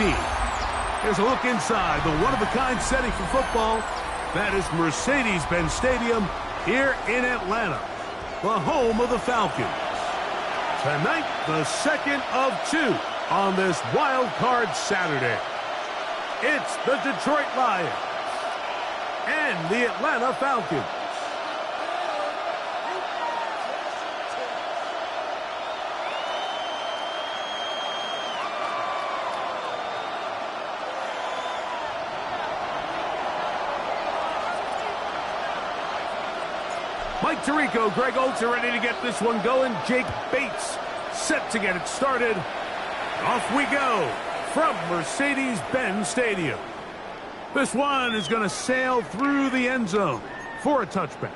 19. Here's a look inside the one-of-a-kind setting for football. That is Mercedes-Benz Stadium here in Atlanta, the home of the Falcons. Tonight, the second of two on this Wild Card Saturday. It's the Detroit Lions and the Atlanta Falcons. Mike Tirico, Greg Olsen ready to get this one going. Jake Bates set to get it started. Off we go from Mercedes-Benz Stadium. This one is going to sail through the end zone for a touchback.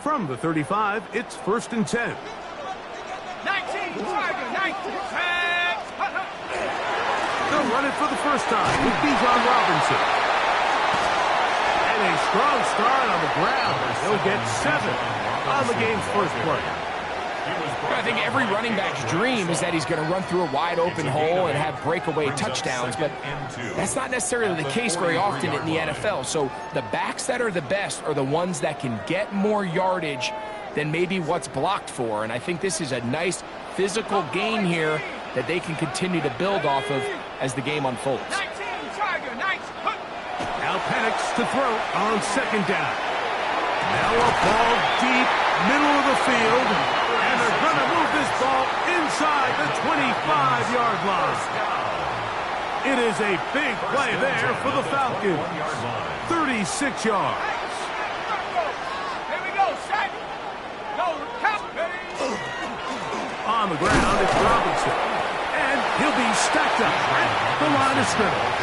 From the 35, it's 1st and 10. 19, Tiger, 19. They'll run it for the first time with Bijan Robinson. And a strong start on the ground. He'll get 7 on the game's first play. I think every running back's dream is that he's going to run through a wide open hole and have breakaway touchdowns, but that's not necessarily the case very often in the NFL. So the backs that are the best are the ones that can get more yardage than maybe what's blocked for. And I think this is a nice physical gain here that they can continue to build off of as the game unfolds. 19, Tiger, 19. Now Penix to throw on 2nd down. Now a ball deep, middle of the field. And they're going to move this ball inside the 25-yard line. It is a big play there for the Falcons. 36 yards. Here we go, set. Go, count. On the ground, it's Robinson. And he'll be stacked up at the line of scrimmage.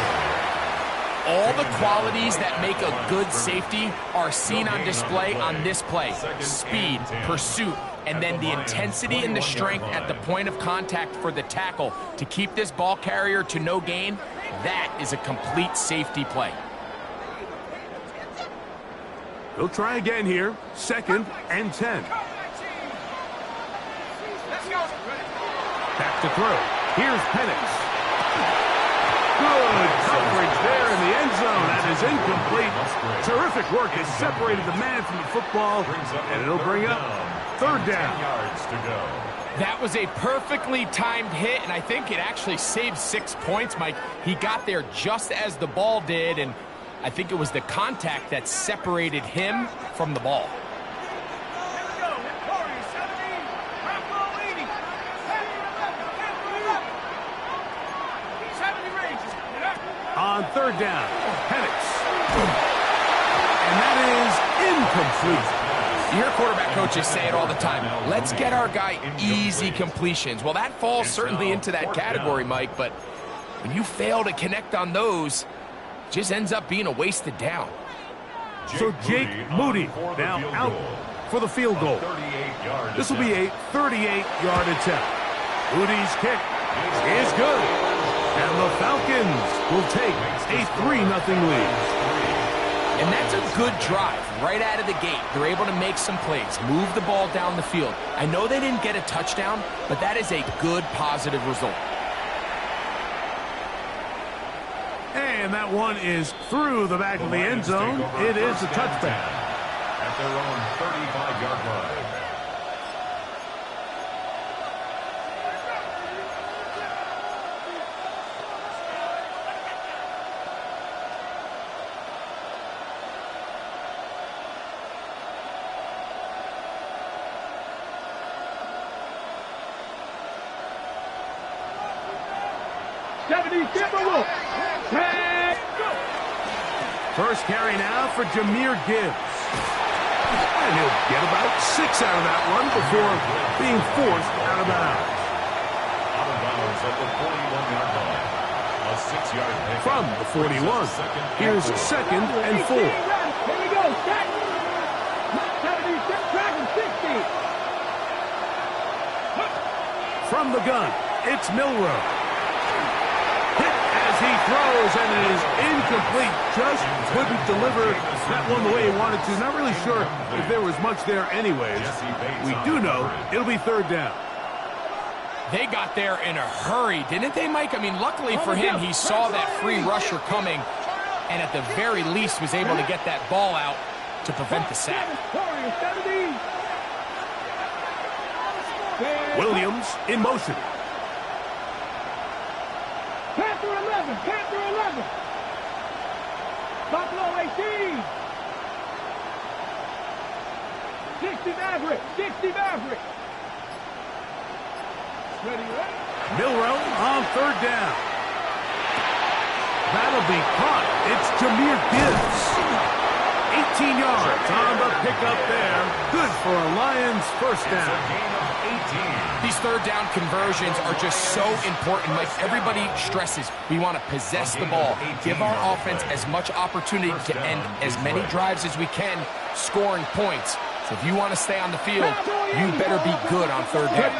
All the qualities that make a good safety are seen on display on this play. Speed, pursuit, and then the intensity and the strength at the point of contact for the tackle to keep this ball carrier to no gain. That is a complete safety play. He'll try again here. 2nd and 10. Let's go. Back to throw. Here's Penix. Good coverage there in the end zone. That is incomplete. Terrific work has separated the man from the football, and it'll bring up 3rd down. That was a perfectly timed hit, and I think it actually saved 6 points, Mike. He got there just as the ball did, and I think it was the contact that separated him from the ball. On 3rd down, Penix. And that is incomplete. You hear quarterback coaches say it all the time. Let's get our guy easy completions. Well, that falls certainly into that category, Mike, but when you fail to connect on those, it just ends up being a wasted down. So Jake Moody now out for the field goal. This will be a 38-yard attempt. Moody's kick is good. And the Falcons will take a 3-0 lead. And that's a good drive right out of the gate. They're able to make some plays, move the ball down the field. I know they didn't get a touchdown, but that is a good, positive result. And that one is through the back of the end zone. It is a touchback. At their own 35-yard line. First carry now for Jahmyr Gibbs. And he'll get about 6 out of that one before being forced out of bounds. Out of bounds at the 41-yard line. A 6-yard pick. From the 41, here's 2nd and 4. Here we go, set. 76, dragon 60. From the gun, it's Milroe. Hit as he throws, and it is incomplete. Just couldn't deliver that one the way he wanted to. Not really sure if there was much there anyways. We do know it'll be third down. They got there in a hurry, didn't they, Mike? I mean, luckily for him, he saw that free rusher coming and at the very least was able to get that ball out to prevent the sack. Williams in motion. Panther 11, Panther 11. Buffalo 18. 60 Maverick, 60 Maverick. Ready, ready? Milroe on third down. That'll be caught. It's Jahmyr Gibbs. 18 yards on the pickup there. Good for a Lions first down. These third down conversions are just so important. Like everybody stresses, we want to possess the ball, give our offense as much opportunity to end as many drives as we can, scoring points. So if you want to stay on the field, you better be good on third down.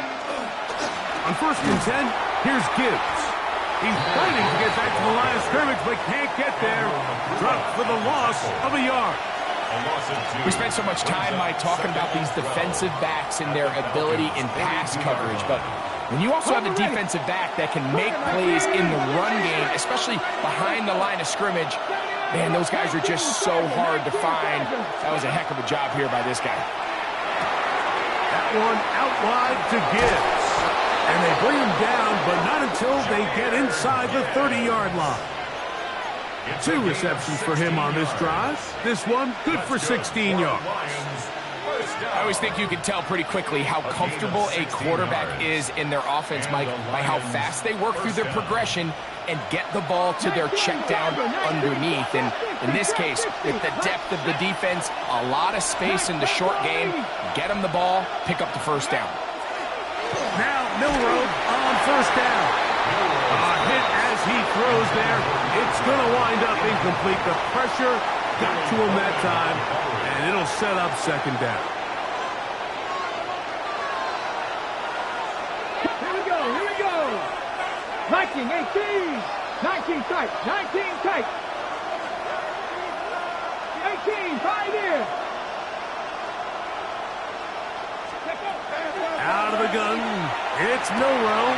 On 1st and 10, here's Gibbs. He's fighting to get back to the line of scrimmage, but can't get there. Dropped for the loss of a yard. We spent so much time, Mike, talking about these defensive backs and their ability in pass coverage, but when you also have a defensive back that can make plays in the run game, especially behind the line of scrimmage, man, those guys are just so hard to find. That was a heck of a job here by this guy. That one out wide to Gibbs. And they bring him down, but not until they get inside the 30-yard line. 2 receptions for him on this drive. This one good for 16 yards. I always think you can tell pretty quickly how comfortable a quarterback is in their offense, Mike, by how fast they work through their progression and get the ball to their check down underneath. And in this case, with the depth of the defense, a lot of space in the short game, get them the ball, pick up the first down. Now Milroe on first down. A hit as he throws there. It's going to wind up incomplete. The pressure got to him that time, and it'll set up second down. Here we go, here we go. 19, 18. 19 tight, 19 tight. 18, 5 in. Out of the gun, it's Milroe.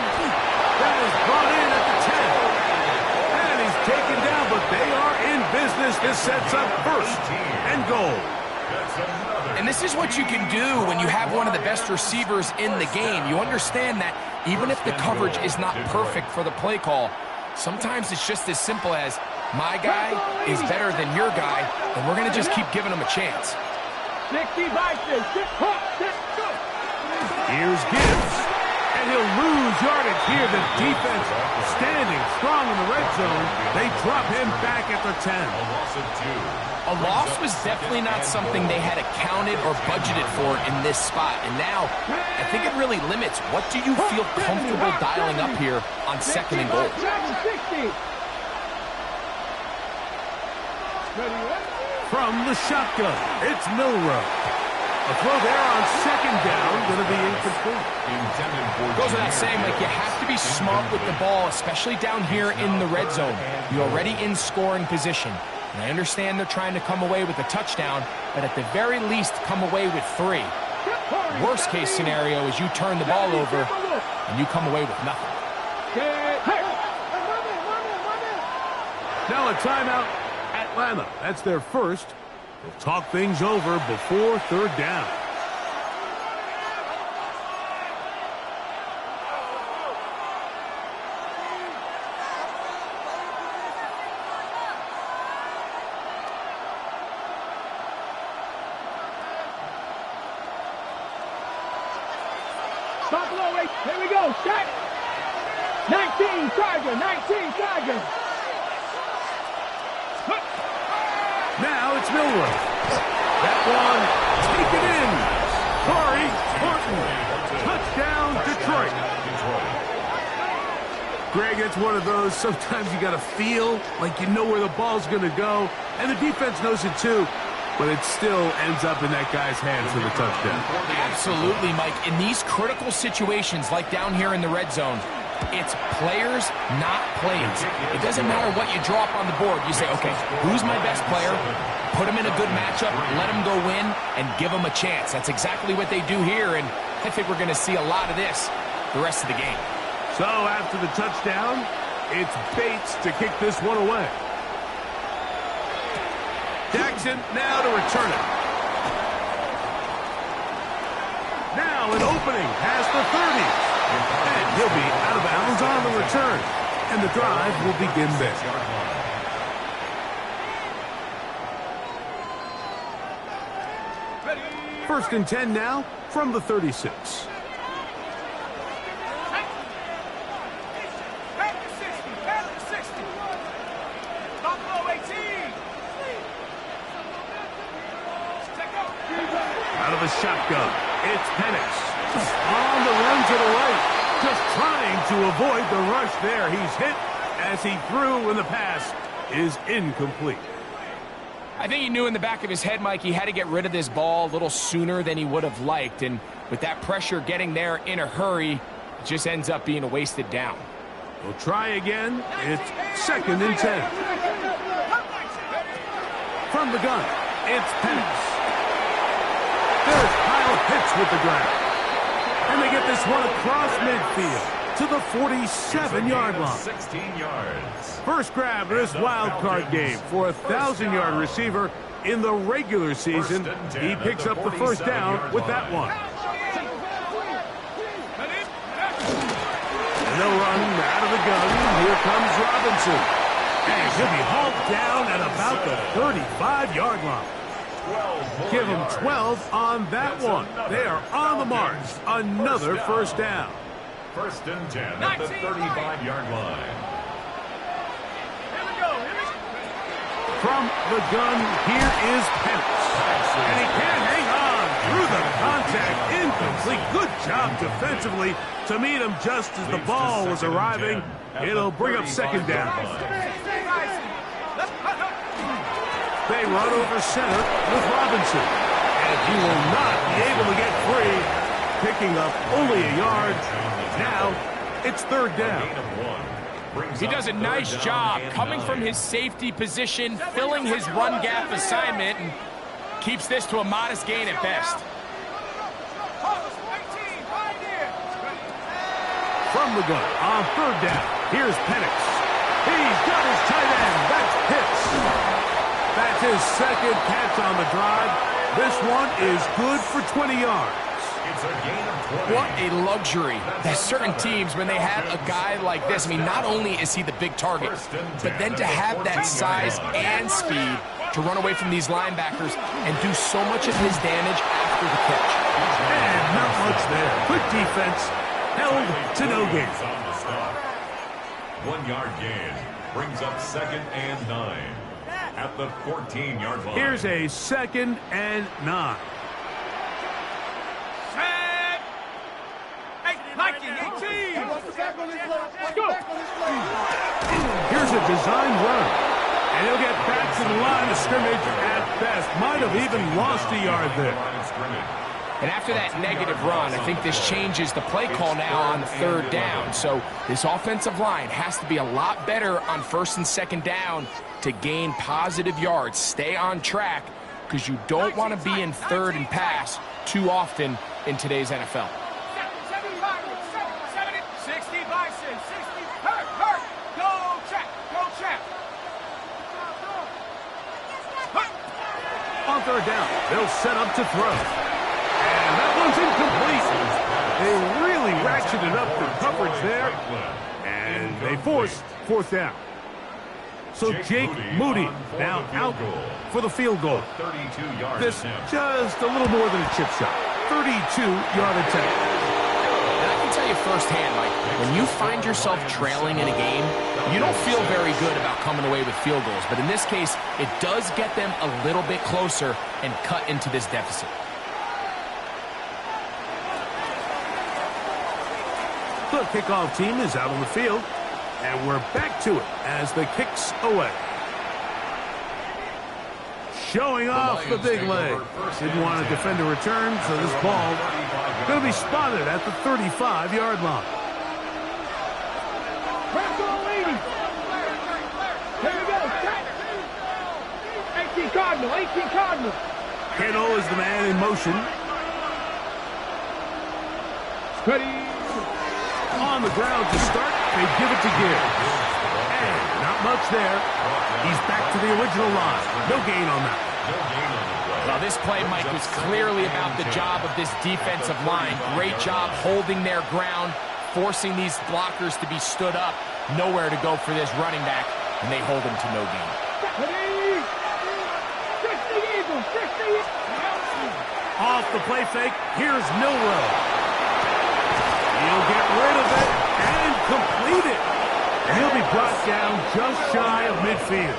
That is brought in at the 10. And he's taken down, but they are in business. This sets up first and goal. And this is what you can do when you have one of the best receivers in the game. You understand that even if the coverage is not perfect for the play call, sometimes it's just as simple as, my guy is better than your guy, and we're going to just keep giving him a chance. 60 biceps, 6 hooks, 6 go. Here's Gibbs, and he'll lose yardage here. The defense standing strong in the red zone. They drop him back at the 10. A loss was definitely not something they had accounted or budgeted for in this spot. And now, I think it really limits what do you feel comfortable dialing up here on 2nd and goal. 60. From the shotgun, it's Milroe. A throw there on 2nd down, going to be incomplete. Goes without saying, like, you have to be smart with the ball, especially down here in the red zone. You're already in scoring position. And I understand they're trying to come away with a touchdown, but at the very least, come away with 3. Worst case scenario is you turn the ball over and you come away with nothing. Now a timeout, Atlanta. That's their first. They'll talk things over before 3rd down. Buffalo, wait, here we go, shot. 19 Tiger, 19 Tiger. Now it's Milroe. That one taken in. Corey Horton. Touchdown, Detroit. Greg, it's one of those, sometimes you got to feel like you know where the ball's going to go, and the defense knows it too, but it still ends up in that guy's hands for the touchdown. Absolutely, Mike. In these critical situations, like down here in the red zone, It's players, not plays. It doesn't matter what you draw up on the board. You say, okay, who's my best player? Put him in a good matchup, let him go win, and give him a chance. That's exactly what they do here, and I think we're going to see a lot of this the rest of the game. So after the touchdown, it's Bates to kick this one away. Jackson now to return it. Now an opening past the 30s. And he'll be out of bounds on the return. And the drive will begin there. First and 10 now from the 36. Out of the shotgun, it's Penix. On the run to the right, just trying to avoid the rush there. He's hit as he threw, and the pass is incomplete. I think he knew in the back of his head, Mike, he had to get rid of this ball a little sooner than he would have liked. And with that pressure getting there in a hurry, it just ends up being a wasted down. We'll try again. It's second and 10. From the gun, it's Penix. There's Kyle Pitts with the grab. And they get this one across midfield to the 47-yard line. 16 yards. First grab of this wild card game for a 1,000-yard receiver in the regular season. He picks up the first down with that one. And they'll run out of the gun. Here comes Robinson. And he'll be hauled down at about the 35-yard line. Give him 12 on that one. They are on the march. Another first down. First and 10 at the 35-yard line. From the gun, here is Penix. And he can't hang on through the contact. Incomplete. Good job defensively to meet him just as the ball was arriving. It'll bring up second down. They run over center with Robinson. And he will not be able to get free, picking up only a yard. Now, it's third down. He does a nice job coming from his safety position, filling his run gap assignment, and keeps this to a modest gain at best. From the gun on third down, here's Penix. He's got his tight end. That's Pitts. That's his second catch on the drive. This one is good for 20 yards. It's a gain of 20. What a luxury. There's certain teams, when they have a guy like this, I mean, not only is he the big target, but then to have that size and speed to run away from these linebackers and do so much of his damage after the catch. And not much there. Good defense. Held to no gain. 1 yard gain brings up second and 9 at the 14-yard line. Here's a second and 9. Here's a design run. And he'll get back to the line of scrimmage at best. Might have even lost a yard there. And after that negative run, I think this changes the play call now on third down. So this offensive line has to be a lot better on first and second down to gain positive yards. Stay on track, because you don't want to be in third and pass too often in today's NFL. On third down, they'll set up to throw. And that one's incomplete. They really ratcheted up the coverage there. And they forced fourth down. So Jake Moody now out for the field goal. This just a little more than a chip shot. 32-yard attempt. And I can tell you firsthand, Mike, when you find yourself trailing in a game, you don't feel very good about coming away with field goals. But in this case, it does get them a little bit closer and cut into this deficit. The kickoff team is out on the field, and we're back to it as the kick's away. Showing off the big leg. Didn't want to defend a return, so this ball going to be spotted at the 35-yard line. Cardinal, 18 Cardinal. Kittle is the man in motion. Ready. On the ground to start, they give it to Gibbs. And not much there. He's back to the original line. No gain on that. Well, this play, Mike, was clearly about the job of this defensive line. Great job holding their ground, forcing these blockers to be stood up. Nowhere to go for this running back, and they hold him to no gain. Ready. 60 Eagles, 60. Off the play fake, here's Milroe. He'll get rid of it and complete it. He'll be brought down just shy of midfield.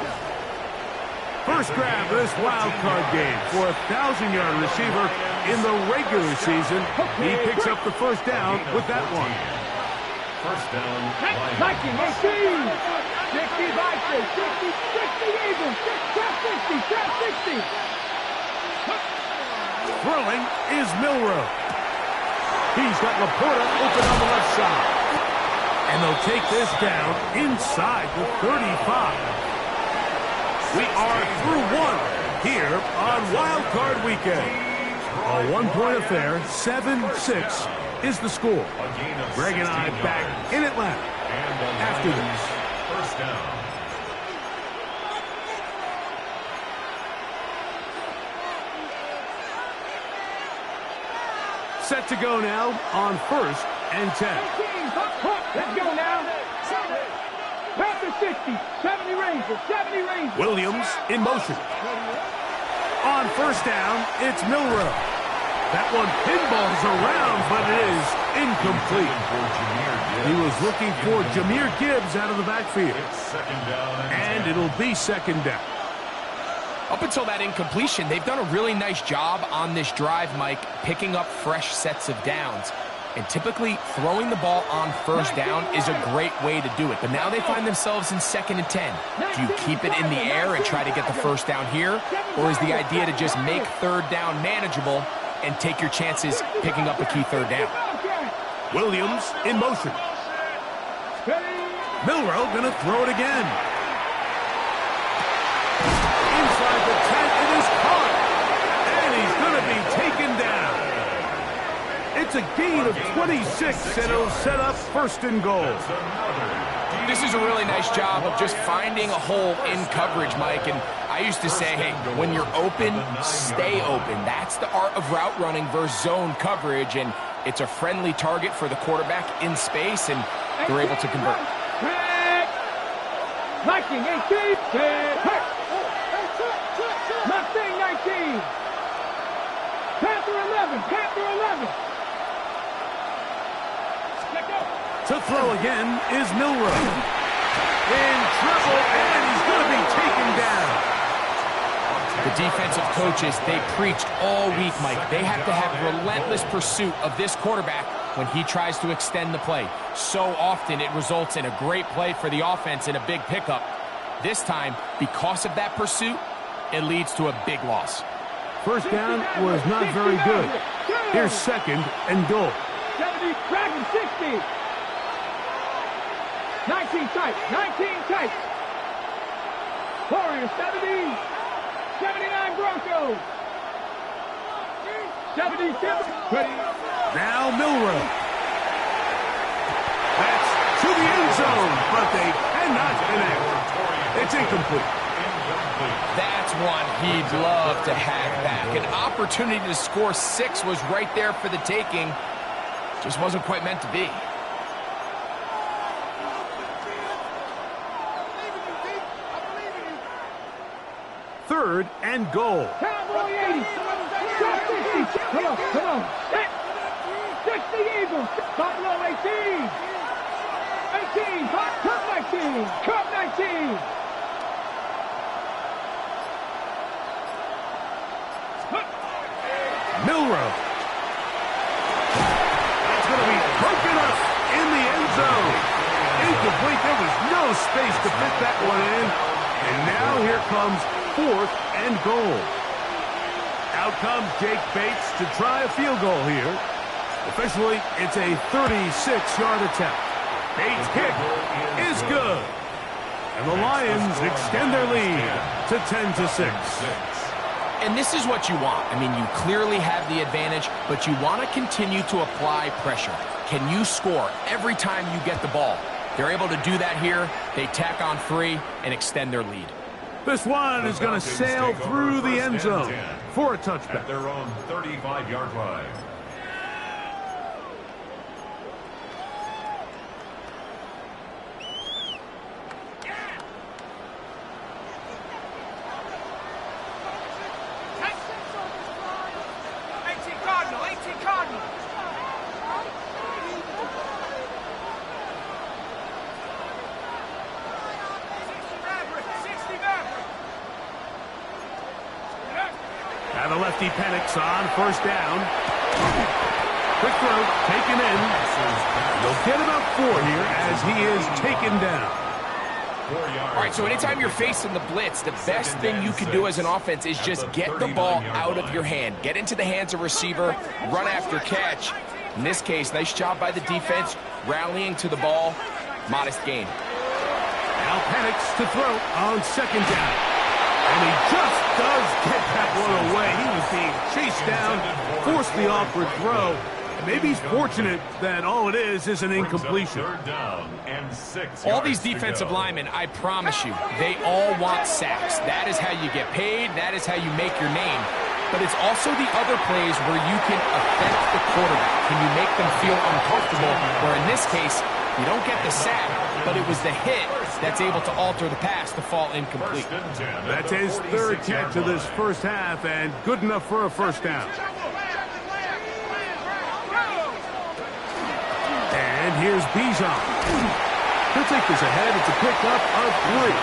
First grab of this wild card game for a 1,000-yard receiver in the regular season. He picks up the first down with that one. First down. Viking, 18. 60 Vikings, 60 Eagles, 60. Throwing is Milroe. He's got Laporta open on the left side. And they'll take this down inside the 35. We are through one here on Wild Card Weekend. A one-point affair, 7-6 is the score. Greg and I back in Atlanta after this. First down. Set to go now on 1st and 10. Let's go now. Panther 60, 70 Rangers. Williams in motion. On first down, it's Milroe. That one pinballs around, but it is incomplete. He was looking for Jahmyr Gibbs out of the backfield. And it'll be second down. Up until that incompletion, they've done a really nice job on this drive, Mike, picking up fresh sets of downs. And typically, throwing the ball on first down is a great way to do it. But now they find themselves in 2nd and 10. Do you keep it in the air and try to get the first down here? Or is the idea to just make third down manageable and take your chances picking up a key third down? Williams in motion. Milroe going to throw it again. Inside the 10, it is caught. And he's going to be taken down. It's a gain of 26, and it'll set up 1st and goal. This is a really nice job of just finding a hole in coverage, Mike. And I used to say, hey, when you're open, stay open. That's the art of route running versus zone coverage, and it's a friendly target for the quarterback in space, and they're able to convert. Viking 18. Mustang 19. Panther 11. To throw again is Milroe. In trouble, and he's going to be taken down. The defensive coaches, they preached all week, Mike. They have to have relentless pursuit of this quarterback when he tries to extend the play. So often it results in a great play for the offense and a big pickup. This time, because of that pursuit, it leads to a big loss. First down was not very good. Here's 2nd and goal. 70, Dragon 60. 19 tight. Warriors 70. 79 Broncos. 77. Ready. Now Milroe. That's to the end zone, but they cannot connect. It's incomplete. That's one he'd love to have back. An opportunity to score 6 was right there for the taking. Just wasn't quite meant to be. Third and goal. Cowboy 80. Come on. 60 Eagles. Buffalo 18. 18. Cup 19. Milroe. That's going to be broken up in the end zone. Incomplete. There was no space to fit that one in. And now here comes 4th and goal. Out comes Jake Bates to try a field goal here. Officially, it's a 36-yard attempt. Bates' kick is good. And the Lions extend their lead to 10-6. And this is what you want. I mean, you clearly have the advantage, but you want to continue to apply pressure. Can you score every time you get the ball? They're able to do that here. They tack on 3 and extend their lead. This one is going to sail through the end zone for a touchback. At their own 35-yard line. And the lefty Penix on first down. Quick throw, taken in. They'll get about 4 here as he is taken down. All right, so anytime you're facing the blitz, the best thing you can do as an offense is just get the ball out of your hand. Get into the hands of receiver, run after catch. In this case, nice job by the defense, rallying to the ball. Modest gain. Now Penix to throw on second down. And he just does get that one away. He was being chased down, forced the awkward throw. And maybe he's fortunate that all it is an incompletion. All these defensive linemen, I promise you, they all want sacks. That is how you get paid. That is how you make your name. But it's also the other plays where you can affect the quarterback. Can you make them feel uncomfortable? Where in this case, you don't get the sack, but it was the hit that's able to alter the pass to fall incomplete. That's his 3rd catch of this first half, and good enough for a first down. And here's Bijan. He'll take this ahead. It's a pickup of 3.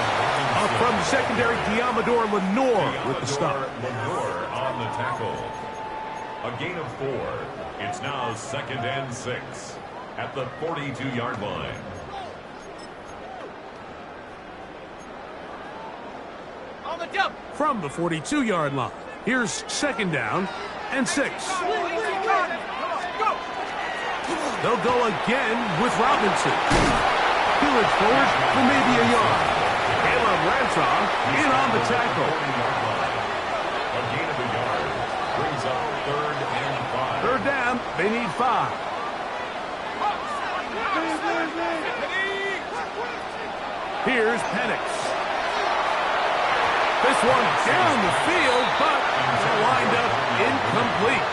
Up from the secondary, Deommodore Lenoir with the stop. Lenoir on the tackle. A gain of 4. It's now 2nd and 6 at the 42-yard line. From the 42-yard line, here's 2nd down and 6. They'll go again with Robinson. Peelage forward for maybe a yard. Caleb Ransaw in on the tackle. A gain of a yard brings up 3rd and 5. 3rd down, they need 5. Here's Penix. This one down the field, but it'll wind up incomplete.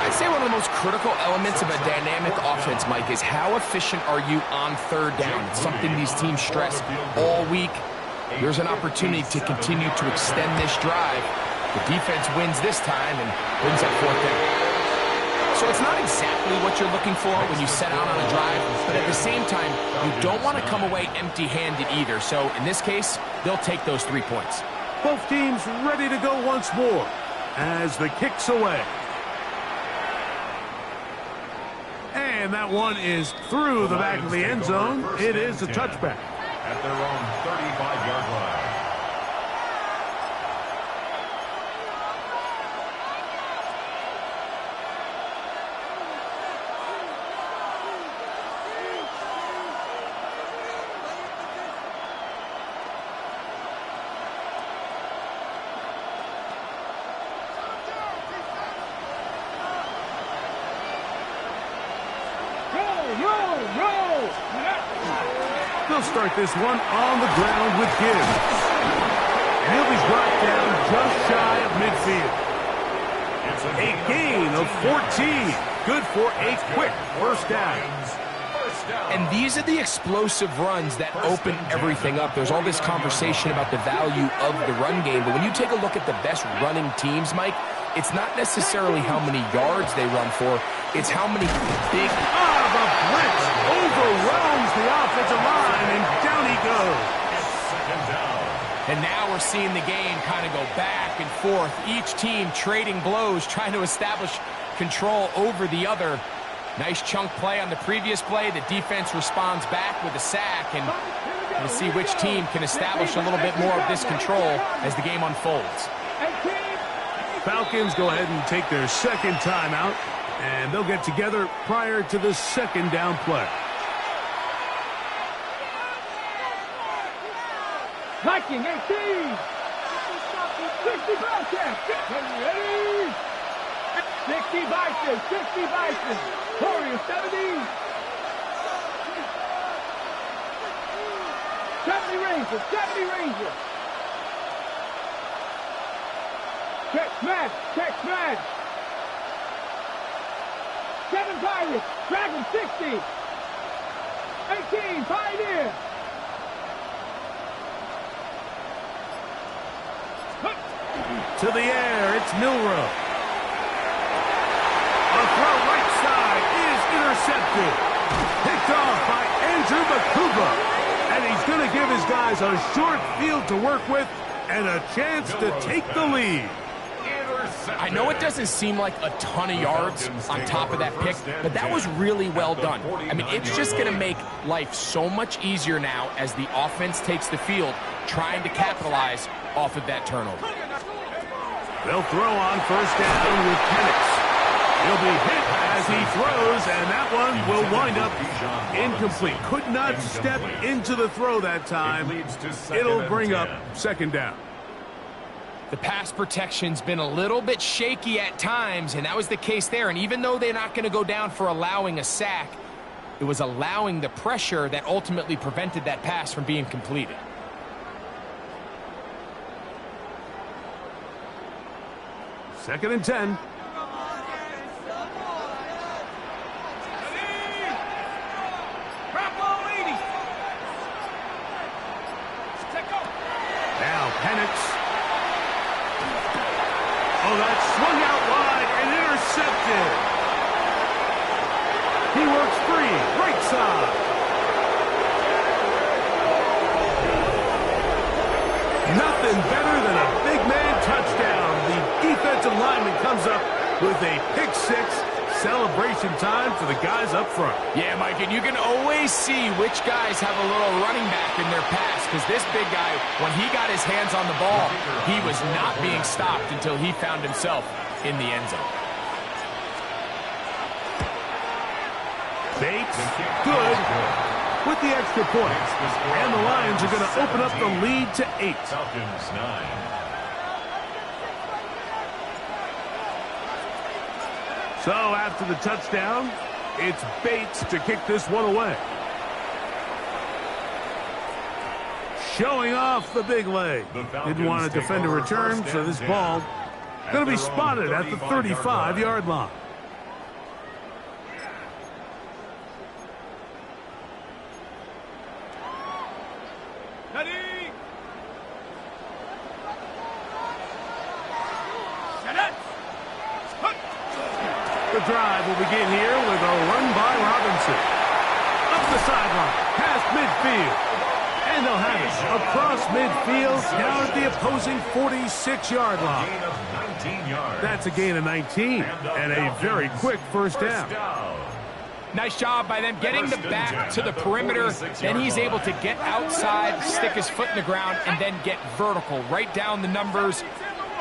I'd say one of the most critical elements of a dynamic offense, Mike, is how efficient are you on 3rd down. It's something these teams stress all week. There's an opportunity to continue to extend this drive. The defense wins this time and brings up 4th down. So it's not exactly what you're looking for when you set out on a drive, but at the same time, you don't want to come away empty-handed either. So in this case, they'll take those 3 points. Both teams ready to go once more as the kick's away. And that one is through the back of the end zone. It is a touchback. At their own 35-yard line. They'll start this one on the ground with Gibbs. And he'll be brought down just shy of midfield. A gain of 14. Good for a quick first down. And these are the explosive runs that open everything up. There's all this conversation about the value of the run game, but when you take a look at the best running teams, Mike, it's not necessarily how many yards they run for, it's how many big... The blitz overwhelms the offensive line, and down he goes. And now we're seeing the game kind of go back and forth. Each team trading blows, trying to establish control over the other. Nice chunk play on the previous play. The defense responds back with a sack, and we'll see which team can establish a little bit more of this control as the game unfolds. Falcons go ahead and take their 2nd timeout, and they'll get together prior to the 2nd down play. Viking 18. broadcast. Ready? 60 Bison, 60 Bison. Warrior 70. 70 Rangers, 70 Rangers. Check smash, check smash. 7 Pirates, Dragon 60. 18 Pioneer. To the air, it's Milroe. A throw right side is intercepted. Picked off by Andrew Makuba. And he's going to give his guys a short field to work with and a chance to take the lead. I know it doesn't seem like a ton of yards on top of that pick, but that was really well done. I mean, it's just going to make life so much easier now as the offense takes the field, trying to capitalize off of that turnover. They'll throw on first down with Penix. He'll be hit as he throws, and that one will wind up incomplete. Could not step into the throw that time. It'll bring up second down. The pass protection's been a little bit shaky at times, and that was the case there. And even though they're not going to go down for allowing a sack, it was allowing the pressure that ultimately prevented that pass from being completed. Second and 10. Now Penix. Oh, that's swung out wide and intercepted. He works free, right side. Nothing better than a big man touchdown. The defensive lineman comes up with a pick six. Celebration time for the guys up front. Yeah, Mike, and you can always see which guys have a little running back in their pass, because this big guy, when he got his hands on the ball, he was not being stopped until he found himself in the end zone. Bates, good, with the extra point. And the Lions are going to open up the lead to 8. Falcons 9. So after the touchdown, it's Bates to kick this one away. Showing off the big leg. Didn't want to defend a return, so this ball going to be spotted at the 35-yard line. The drive will begin here with a run by Robinson. Up the sideline, past midfield. And they'll have it across midfield, down at the opposing 46-yard line. Gain of 19 yards. That's a gain of 19 and a very quick first down. Nice job by them getting the back to the perimeter. Then he's able to get outside, stick his foot in the ground, and then get vertical right down the numbers.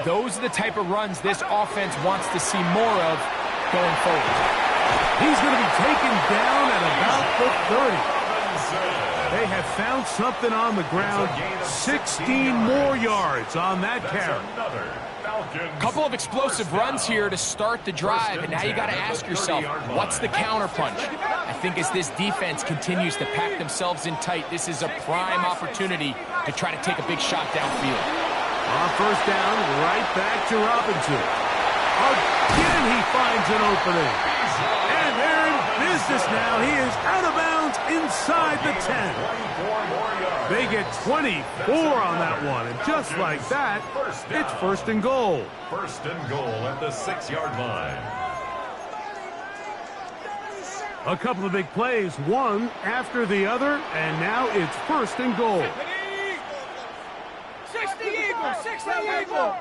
Those are the type of runs this offense wants to see more of going forward. He's going to be taken down at about the 30. They have found something on the ground. 16 more yards on that carry. Couple of explosive runs here to start the drive, and now you got to ask yourself, what's the counterpunch? I think as this defense continues to pack themselves in tight, this is a prime opportunity to try to take a big shot downfield. On first down, right back to Robinson. Again, he finds an opening. And they're in business now. He is out of bounds inside the 10. They get 24 on that one. And just like that, it's first and goal. First and goal at the 6-yard line. A couple of big plays, one after the other, and now it's first and goal. 60 Eagle, 60 Eagle.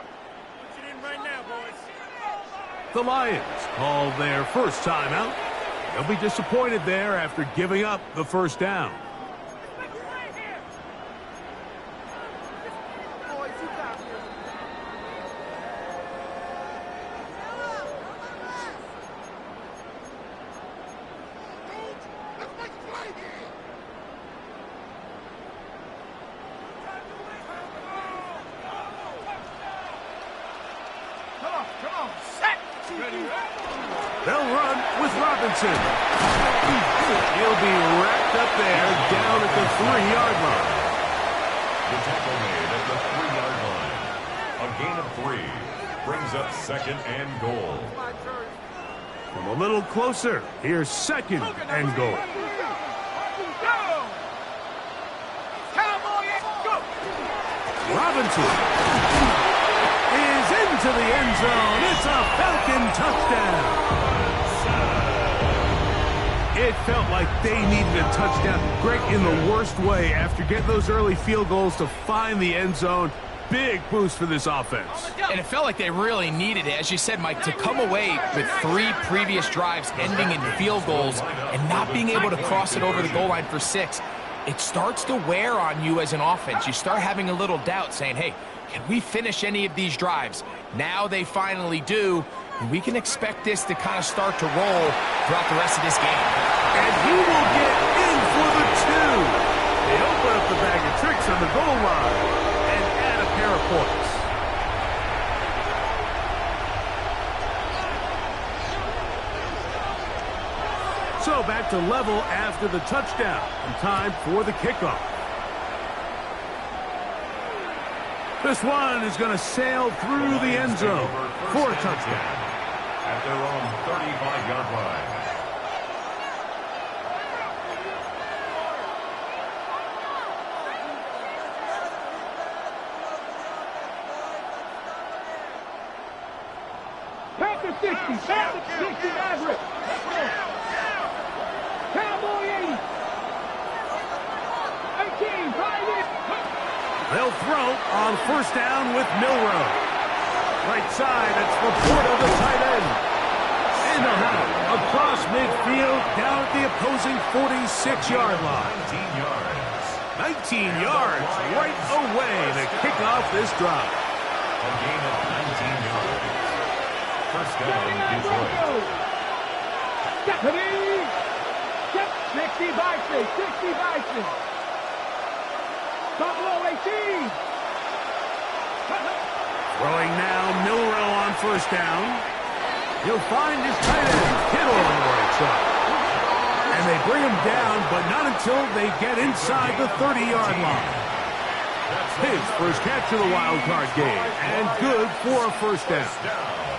The Lions call their first timeout. They'll be disappointed there after giving up the first down. They'll run with Robinson. He'll be wrapped up there down at the 3-yard line. The tackle made at the 3-yard line. A gain of 3 brings up 2nd and goal. Come a little closer. Here's 2nd and goal. Robinson is into the end zone. It's a Falcon touchdown. It felt like they needed a touchdown. Greg, in the worst way, after getting those early field goals to find the end zone. Big boost for this offense. And it felt like they really needed it. As you said, Mike, to come away with 3 previous drives ending in field goals and not being able to cross it over the goal line for 6, it starts to wear on you as an offense. You start having a little doubt, saying, hey, can we finish any of these drives? Now they finally do, and we can expect this to kind of start to roll throughout the rest of this game. And he will get in for the 2. They open up the bag of tricks on the goal line and add a pair of points. So back to level after the touchdown, and time for the kickoff. This one is going to sail through the end zone for a touchdown. At their own 35-yard line. Panther 60, Panther 60 Maverick. Cowboy 80. 18, right in. They'll throw on 1st down with Milroe. Right side, it's Laporta, the tight end. And they'll have it across midfield down at the opposing 46-yard line. 19 yards. 19 yards right away to kick off this drive. A gain of 19 yards. 1st down, Detroit. Stephanie. 60 Bison, 60 Bison. Top low 18. Throwing now, Milroe on 1st down. He'll find his tight end, Kittle on the right side. And they bring him down, but not until they get inside the 30-yard line. His first catch of the wild card game, and good for a 1st down.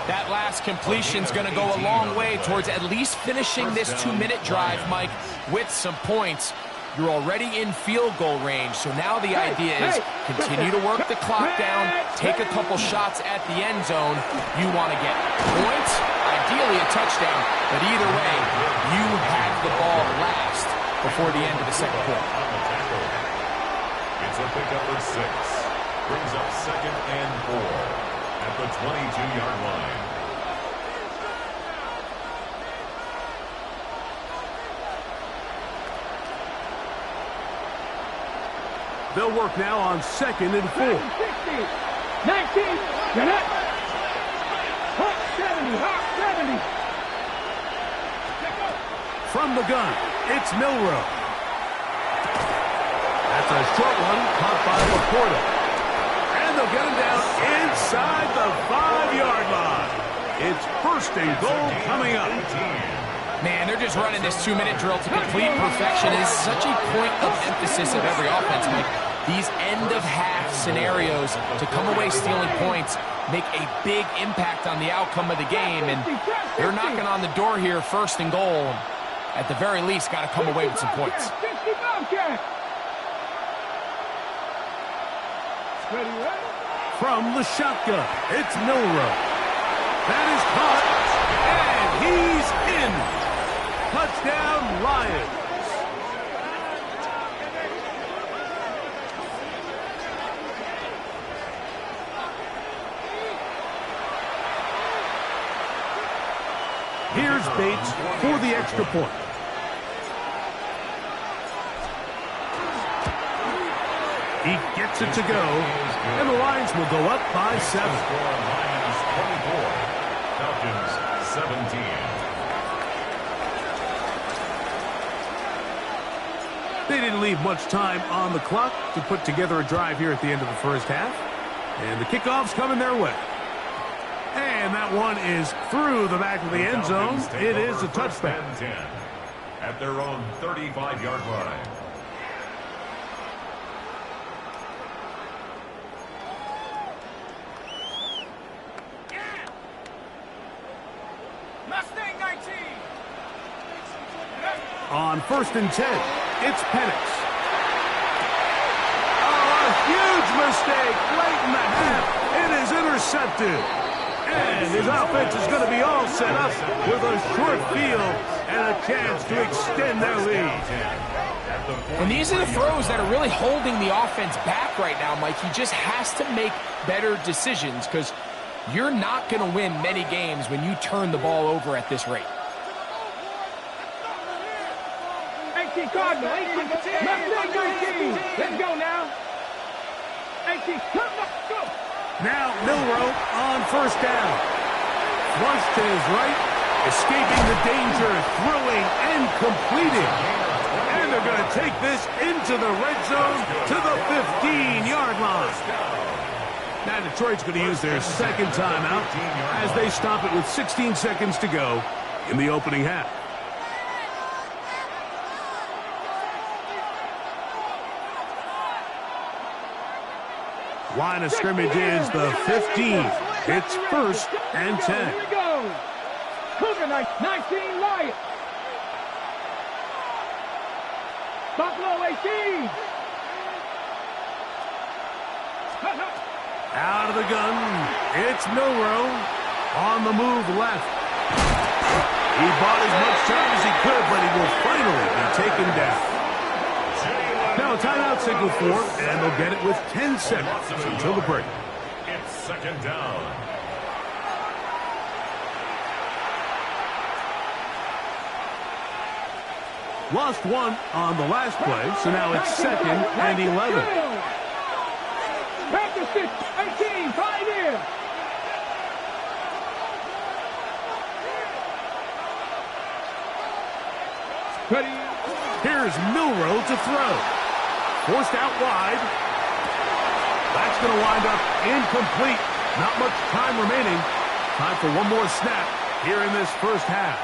That last completion's going to go a long way towards at least finishing this 2-minute drive, Mike, with some points. You're already in field goal range, so now the idea is continue to work the clock down, take a couple shots at the end zone. You want to get points, ideally a touchdown, but either way, you have the ball last before the end of the 2nd quarter. It's a pickup of 6. Brings up 2nd and 4 at the 22-yard line. They'll work now on 2nd and 4. 60, 19, get up. Hawk 70, Hawk 70. From the gun, it's Milroe. That's a short one, caught by Laporta. And they'll get him down inside the 5-yard line. It's 1st and goal coming up. Man, they're just running this 2-minute drill to complete perfection. It is such a point of emphasis of every offense, Mike. These end-of-half scenarios to come away stealing points make a big impact on the outcome of the game, and they're knocking on the door here, 1st and goal. At the very least, got to come away with some points. From the shotgun, it's Milroe. That is caught, and he's in. Touchdown, Lions. Here's Bates for the extra point. He gets it to go, and the Lions will go up by 7. Lions 24, Falcons 17. They didn't leave much time on the clock to put together a drive here at the end of the 1st half. And the kickoff's coming their way. And that one is through the back of the end zone. It is a touchdown. At their own 35-yard line. On 1st and 10, it's Penix. Oh, a huge mistake late in the half. It is intercepted. And his offense is going to be all set up with a short field and a chance to extend their lead. And these are the throws that are really holding the offense back right now, Mike. He just has to make better decisions because you're not going to win many games when you turn the ball over at this rate. 18 Cardinal, 18, left leg 19. Let's go now. 18, come on, go. Now Milroe on 1st down. Flush to his right, escaping the danger, throwing and completing. And they're going to take this into the red zone to the 15-yard line. Now Detroit's going to use their second timeout as they stop it with 16 seconds to go in the opening half. Line of scrimmage is the 15. It's 1st and 10. Here we go. Cougar 19, Lion. Buffalo 18. Out of the gun, it's Milroe on the move left. He bought as much time as he could, but he will finally be taken down. Now a timeout signal for him, and they'll get it with 10 seconds until the break. It's 2nd down. Lost one on the last play, so now it's 2nd and 11. Panthers 6, 18, Pioneer. Ready. Here's Milroe to throw. Forced out wide. That's going to wind up incomplete. Not much time remaining. Time for one more snap here in this first half.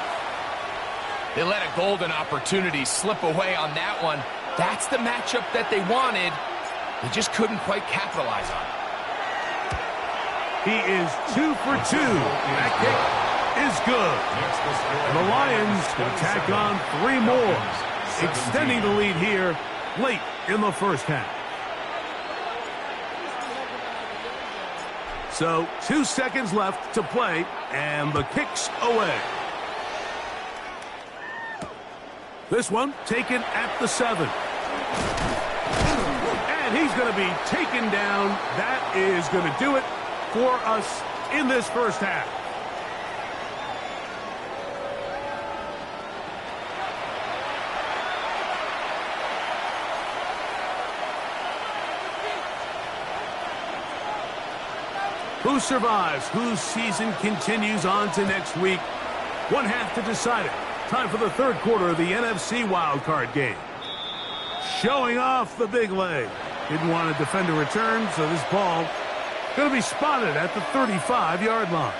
They let a golden opportunity slip away on that one. That's the matchup that they wanted. They just couldn't quite capitalize on it. He is 2 for 2. That kick is good. The Lions will tack on 3 more, extending the lead here late in the first half. So 2 seconds left to play, and the kick's away. This one taken at the 7. And he's going to be taken down. That is going to do it for us in this first half. Who survives? Whose season continues on to next week? One half to decide it. Time for the 3rd quarter of the NFC wildcard game. Showing off the big leg. Didn't want to defend a return, so this ball going to be spotted at the 35-yard line.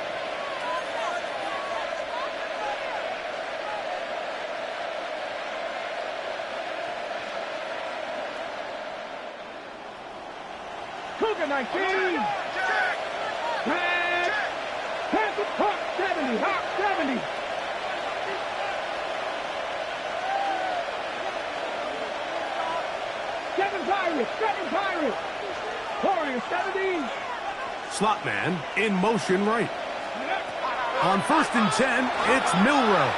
Cougar 19. Panther Hawk 70. Hawk 70. Seven Pirates. Warriors 70. Slot man in motion right. On 1st and 10, it's Milroe.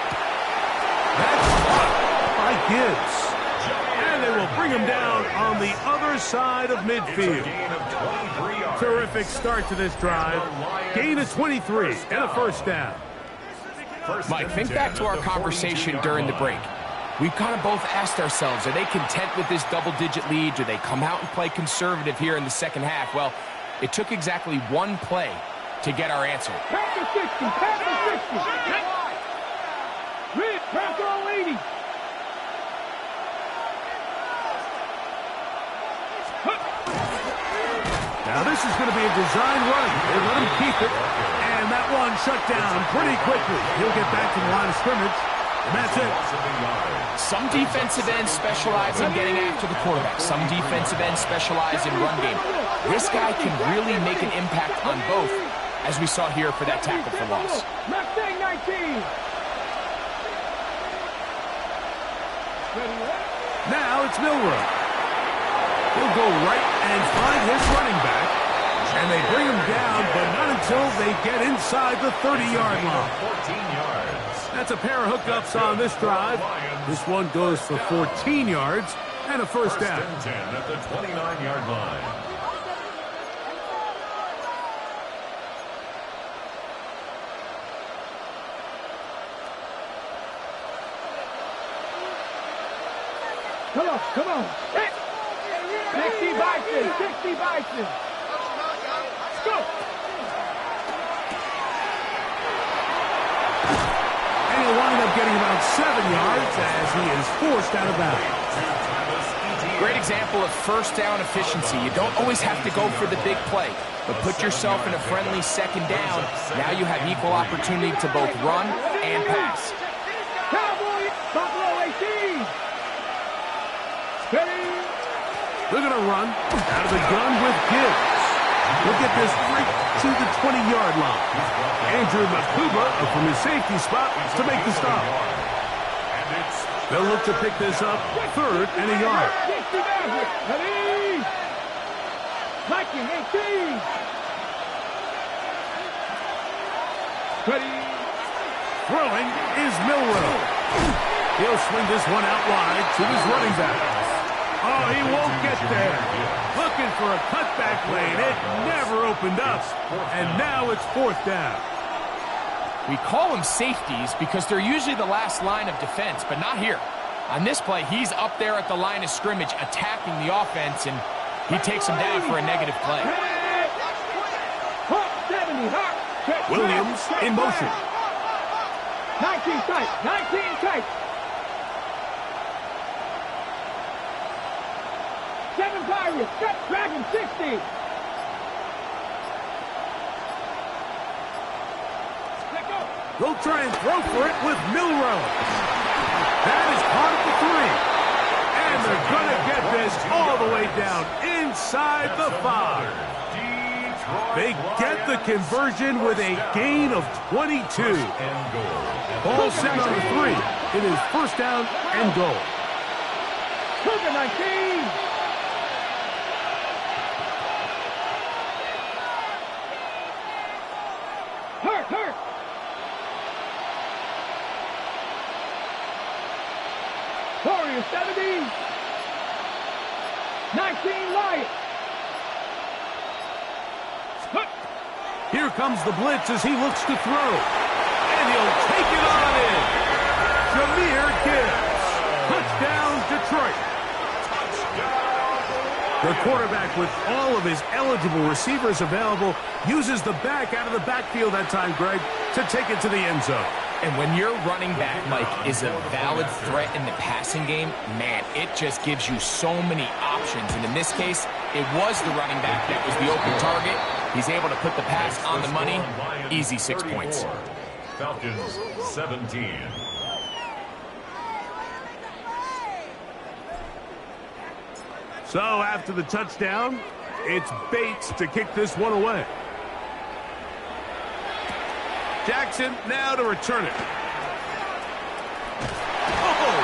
That's blocked by Gibbs. And they will bring him down on the other side of midfield. Terrific start to this drive. Gain of 23 and a 1st down. Mike, think back to our conversation during the break. We've kind of both asked ourselves, are they content with this double-digit lead? Do they come out and play conservative here in the second half? Well, it took exactly one play to get our answer. Panther 60, Panther 60. Red, Panther 80. Now this is going to be a design run. They let him keep it, and that shut down pretty quickly. He'll get back to the line of scrimmage, and that's it. Some defensive ends specialize in getting after the quarterback. Some defensive ends specialize in run game. This guy can really make an impact on both, as we saw here for that tackle for loss. Mustang 19. Now it's Milroe. He'll go right and find his running back. And they bring him down, but not until they get inside the 30-yard line. 14 yards. That's a pair of hookups on this drive. This one goes for 14 yards and a first down. First and 10 at the 29-yard line. Come on, come on. 60 Bison, 60 Bison. Let's go. And he'll wind up getting about 7 yards as he is forced out of bounds. Great example of first down efficiency. You don't always have to go for the big play, but put yourself in a friendly second down. Now you have equal opportunity to both run and pass. Cowboy, Buffalo 18. Ready? They're going to run out of the gun with Gibbs. He'll get this right to the 20-yard line. Andrew Makuba from his safety spot to make the stop. They'll look to pick this up, 3rd and a yard. Ready? Viking 18. Ready? Throwing is Milroe. He'll swing this one out wide to his running back. Oh, he won't get there. Looking for a cutback lane. It never opened up. And now it's 4th down. We call them safeties because they're usually the last line of defense, but not here. On this play, he's up there at the line of scrimmage attacking the offense, and he takes him down for a negative play. Williams in motion. 19 tight, 19 tight. 7 Pirates, Dragon 60. They'll try and throw for it with Milroe. That is part of the 3. And they're going to get this all the way down inside the 5. They get the conversion with a gain of 22. Ball sitting on the 3. It is first down and goal. Cougar 19. Hurt. Warrior 70. 19 Lions. Here comes the blitz as he looks to throw. And he'll take it on in. Jahmyr Gibbs. Touchdown, Detroit. The quarterback, with all of his eligible receivers available, uses the back out of the backfield that time, Greg, to take it to the end zone. And when your running back, Mike, is a valid threat in the passing game, man, it just gives you so many options. And in this case, it was the running back that was the open target. He's able to put the pass on the money. Easy 6 points. Falcons 17. So after the touchdown, it's Bates to kick this one away. Jackson now to return it. Oh!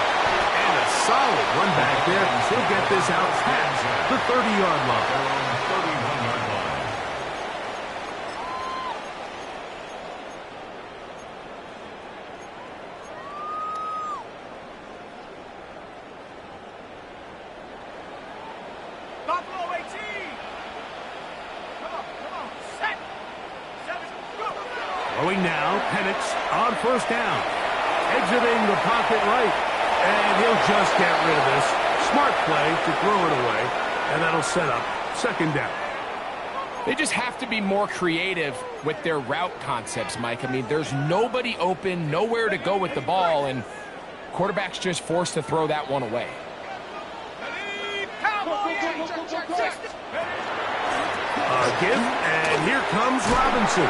And a solid run back there. He'll get this out past the 30-yard line. 31-yard line. Buffalo 18. Come on. Set. 7, go. Throwing now, Penix on first down. Exiting the pocket right. And he'll just get rid of this. Smart play to throw it away. And that'll set up second down. They just have to be more creative with their route concepts, Mike. I mean, there's nobody open, nowhere to go with the ball, and quarterback's just forced to throw that one away. Give, and here comes Robinson.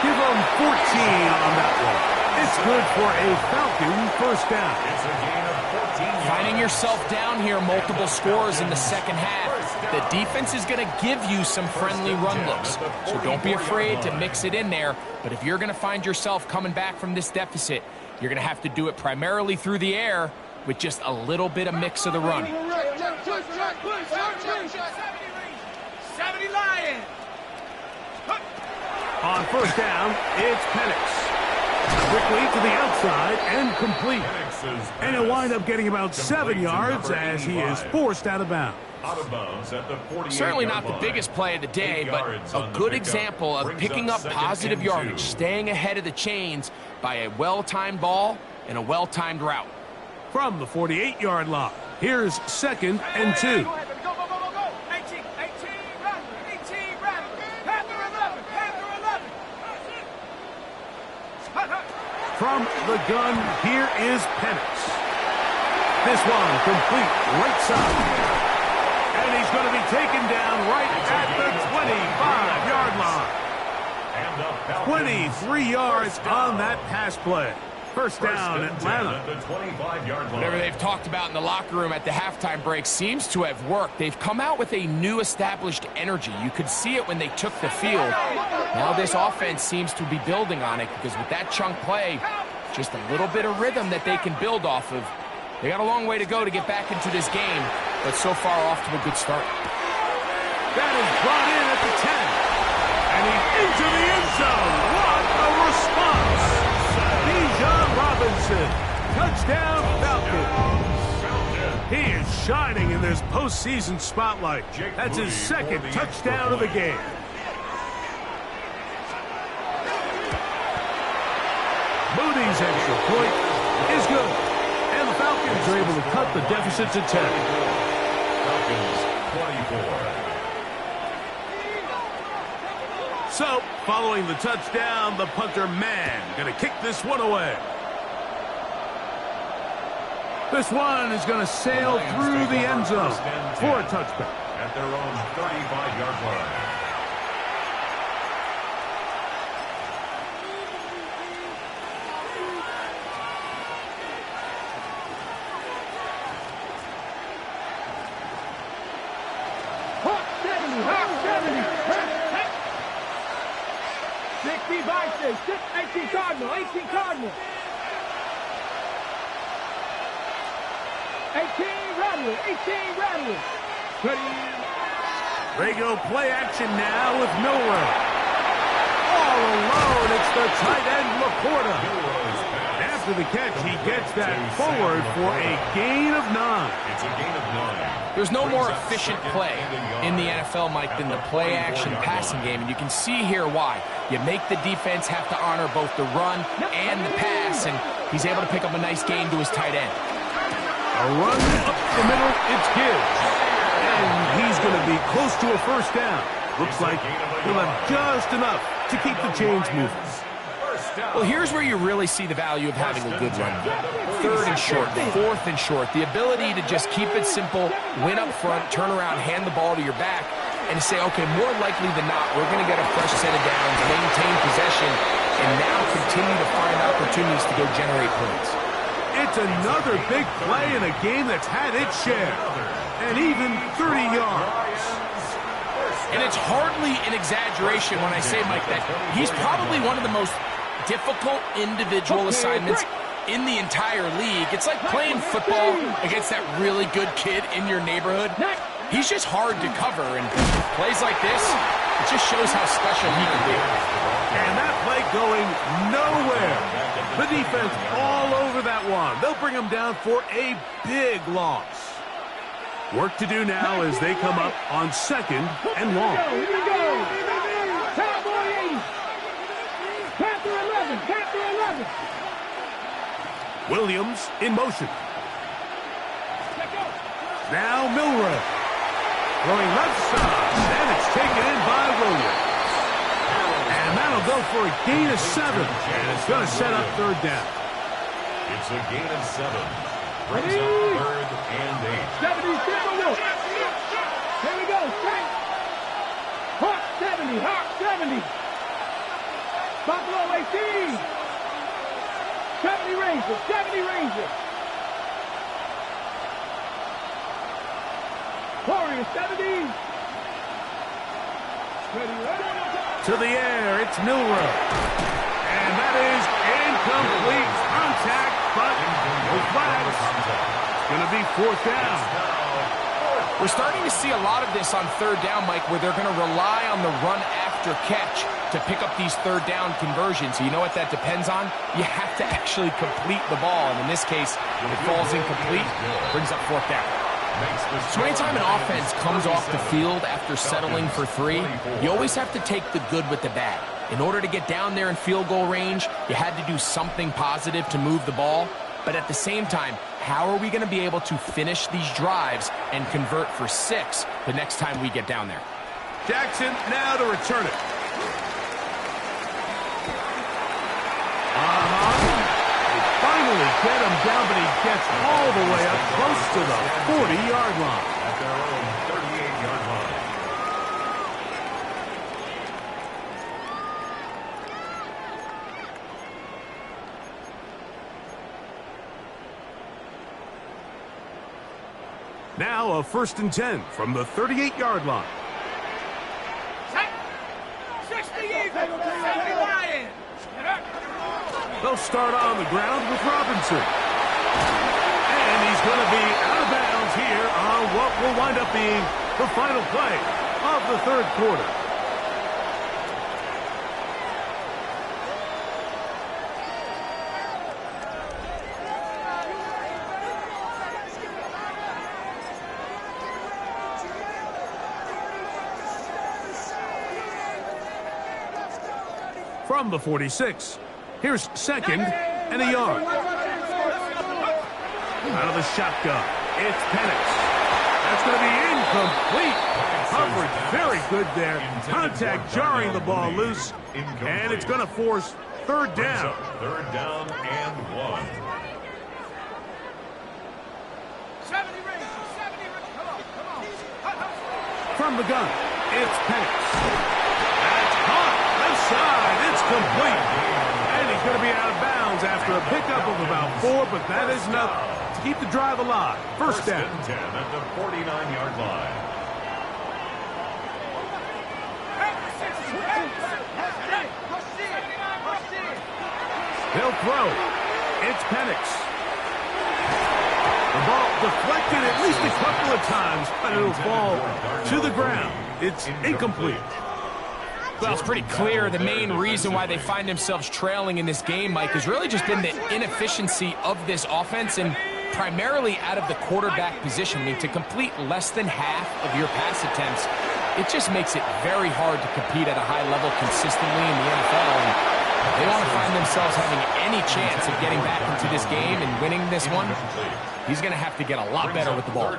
Give them 14 on that one. It's good for a Falcon first down. It's a gain of 14 yards. Finding yourself down here, multiple scores in the second half. The defense is going to give you some friendly run looks, so don't be afraid to mix it in there. But if you're going to find yourself coming back from this deficit, you're going to have to do it primarily through the air with just a little bit of mix of the run. 70 Lions. On first down, it's Penix. Quickly to the outside and complete. And he'll wind up getting about 7 yards as he is forced out of bounds. Out of bounds at the 48 Certainly not the biggest play of the day, but a good example of picking up positive yardage, staying ahead of the chains by a well-timed ball and a well-timed route. From the 48-yard line, here's 2nd and 2. Go, 18, run. 18, run. Panther 11, Panther 11. From the gun, here is Penix. This one complete right side. And he's going to be taken down right at the 25-yard line. 23 yards on that pass play. First down, Atlanta. Whatever they've talked about in the locker room at the halftime break seems to have worked. They've come out with a new established energy. You could see it when they took the field. Now this offense seems to be building on it because with that chunk play, just a little bit of rhythm that they can build off of. They got a long way to go to get back into this game, but so far off to a good start. That is brought in at the 10. And he's into the end zone. What a response. Bijan Robinson. Touchdown Falcons. He is shining in this postseason spotlight. That's his 2nd touchdown of the game. Moody's extra point is good. And the Falcons are able to cut the deficit to 10. Falcons 24. So, following the touchdown, the punter man going to kick this one away. This one is going to sail through the end zone for a touchback. At their own 35-yard line. Hawk 70, Hawk 70. 60 Vikings, 18 Cardinal, 18 Cardinal. 18 Rattler, 18 Rattler. They go play action now with Milroe. All alone, it's the tight end Laporta. After the catch, he gets that forward for a gain of 9. It's a gain of 9. There's no more efficient play in the NFL, Mike, than the play-action passing game, and you can see here why. You make the defense have to honor both the run and the pass, and he's able to pick up a nice gain to his tight end. A run up the middle, it's Gibbs. And he's going to be close to a first down. Looks like he'll have just enough to keep the chains moving. Well, here's where you really see the value of having a good run. 3rd and short, 4th and short. The ability to just keep it simple, win up front, turn around, hand the ball to your back, and say, okay, more likely than not, we're going to get a fresh set of downs, maintain possession, and now continue to find opportunities to go generate points. It's another big play in a game that's had its share. And even 30 yards. And it's hardly an exaggeration when I say, Mike, that he's probably one of the most difficult individual assignments in the entire league. It's like playing football against that really good kid in your neighborhood. He's just hard to cover, and plays like this, it just shows how special he can be. And that play going nowhere. The defense all over that one. They'll bring him down for a big loss. Work to do now as they come up on 2nd and long. Here we go. Cowboy 80. Panther 11, Panther 11. Williams in motion. Now Milroe. Throwing left side, and it's taken in by Williams. And that'll go for a gain of 7. And it's going to set up 3rd down. It's a gain of 7. Brings up 3rd and 8. 70, Silver Wolf. Here we go, straight. Hawk 70, Hawk 70. Buffalo 18. 70 Rangers. 70 Rangers. Warriors 70. To the air, it's Milroe. And that is incomplete. Contact, but no flags. It's going to be 4th down. We're starting to see a lot of this on 3rd down, Mike, where they're going to rely on the run after catch to pick up these 3rd down conversions. You know what that depends on? You have to actually complete the ball, and in this case, it falls incomplete, brings up 4th down. So anytime an offense comes off the field after settling for 3, you always have to take the good with the bad. In order to get down there in field goal range, you had to do something positive to move the ball. But at the same time, how are we going to be able to finish these drives and convert for 6 the next time we get down there? Jackson now to return it. Finally get him down, but he gets all the way up close to the 40-yard line. At their own 38-yard line. Now a 1st and 10 from the 38-yard line. 60 even. 70 Lions. They'll start on the ground with Robinson. And he's going to be out of bounds here on what will wind up being the final play of the 3rd quarter. From the 46. Here's 2nd and a yard. Out of the shotgun, it's Penix. That's going to be incomplete. Coverage very good there. Contact jarring the ball loose. And it's going to force 3rd down. 3rd down and 1. 70 Rangers. 70 Rangers. Come on. From the gun, it's Penix. That's caught. Left side. It's complete. And he's going to be out of bounds after a pickup of about 4, but that is enough to keep the drive alive. 1st down. 10 at the 49-yard line. They'll throw. It's Penix. The ball deflected at least a couple of times, but it'll fall to the ground. It's incomplete. Well, it's pretty clear the main reason why they find themselves trailing in this game, Mike, has really just been the inefficiency of this offense and primarily out of the quarterback position. I mean, to complete less than half of your pass attempts, it just makes it very hard to compete at a high level consistently in the NFL. And they want to find themselves having any chance of getting back into this game and winning this one. He's going to have to get a lot better with the ball.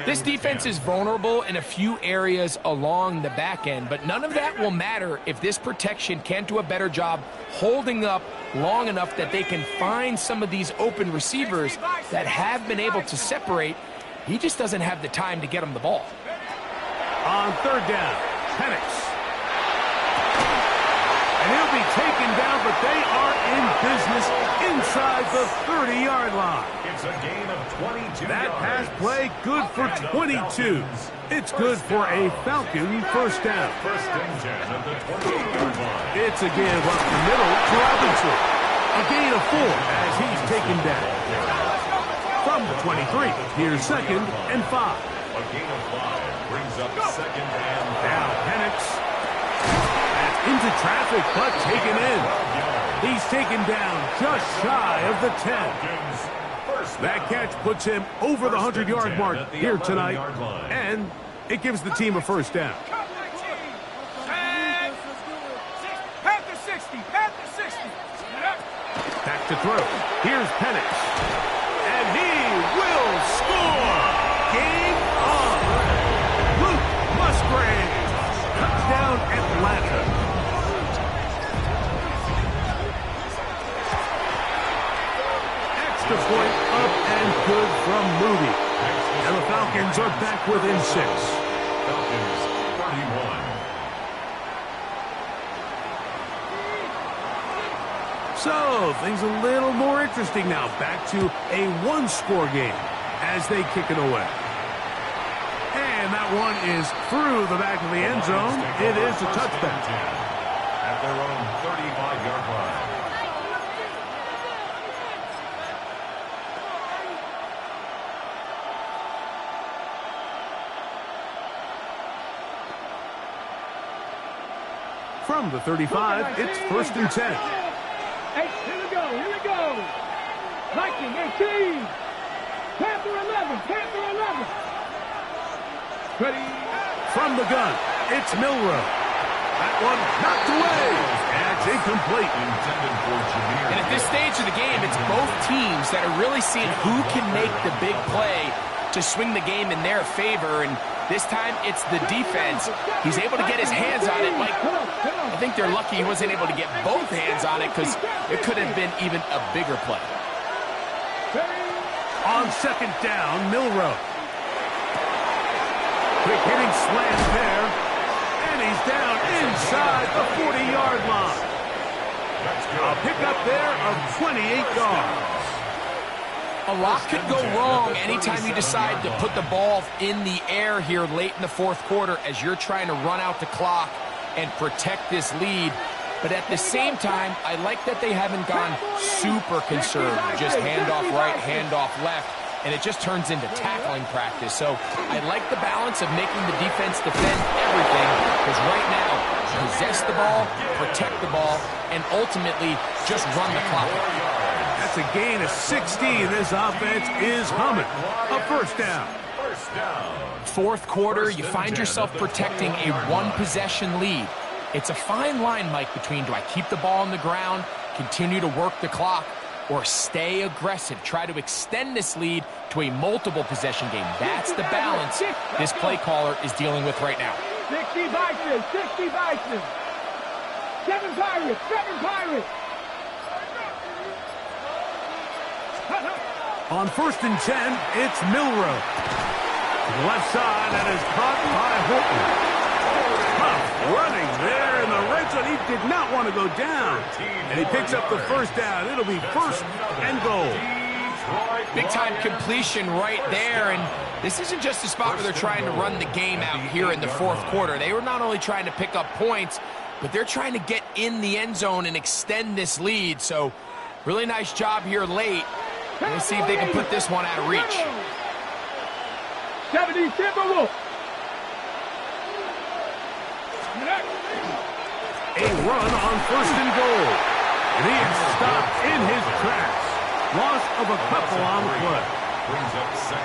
This defense is vulnerable in a few areas along the back end, but none of that will matter if this protection can't do a better job holding up long enough that they can find some of these open receivers that have been able to separate. He just doesn't have the time to get him the ball. On 3rd down, Penix. And he'll be taken down, but they are in business inside the 30-yard line. It's a gain of 22 That yards. pass play good for 22. It's good for a Falcon 1st down. 1st and 10 at the 28-yard line. It's a give up the middle to Robinson. A gain of 4 as he's taken down. From the 23, here's 2nd and 5. A gain of 5 brings up 2nd and 5. Now Penix. That's into traffic, but taken in. He's taken down just shy of the 10. That catch puts him over the 100-yard mark here tonight, and it gives the team a 1st down. Panther 60. Panther 60. Back to throw. Here's Penix. And he will score. Game on. Luke Musgrave. Touchdown Atlanta. Extra point up and good from Moody. And the Falcons are back within 6. Falcons 31. So, things a little more interesting now. Back to a one-score game as they kick it away. And that one is through the back of the end zone. It is a touchdown. At their own 35-yard line. From the 35, it's 1st and 10. Hey, here we go. Viking 18. Panther 11. Panther 11. Ready. From the gun, it's Milroe. That one knocked away. And it's incomplete. Intended for Jameer. And at this stage of the game, it's both teams that are really seeing who can make the big play to swing the game in their favor. And this time, it's the defense. He's able to get his hands on it. Mike, I think they're lucky he wasn't able to get both hands on it because it could have been even a bigger play. On 2nd down, Milroe. Quick hitting slant there. And he's down inside the 40-yard line. A pickup there of 28 yards. A lot could go wrong anytime you decide to put the ball in the air here late in the 4th quarter as you're trying to run out the clock and protect this lead. But at the same time, I like that they haven't gone super conservative. Just handoff right, handoff left, and it just turns into tackling practice. So I like the balance of making the defense defend everything because right now, possess the ball, protect the ball, and ultimately just run the clock out. That's a gain of 16. This offense is humming. A 1st down. 4th quarter, you find yourself protecting a one-possession lead. It's a fine line, Mike, between do I keep the ball on the ground, continue to work the clock, or stay aggressive, try to extend this lead to a multiple-possession game. That's the balance this play caller is dealing with right now. 60 Vikings, 60 Vikings. 7 Pirates, 7 Pirates. On 1st and 10, it's Milroe. To the left side, and is caught by Holton. Tough running there in the red zone. He did not want to go down. And he picks up the 1st down. It'll be 1st and goal. Big-time completion right there, and this isn't just a spot where they're trying to run the game out here in the 4th quarter. They were not only trying to pick up points, but they're trying to get in the end zone and extend this lead. So really nice job here late. Let's see if they can put this one out of reach. 70 Timberwolves. A run on 1st and goal. And he is stopped in his tracks. Loss of a couple on the play.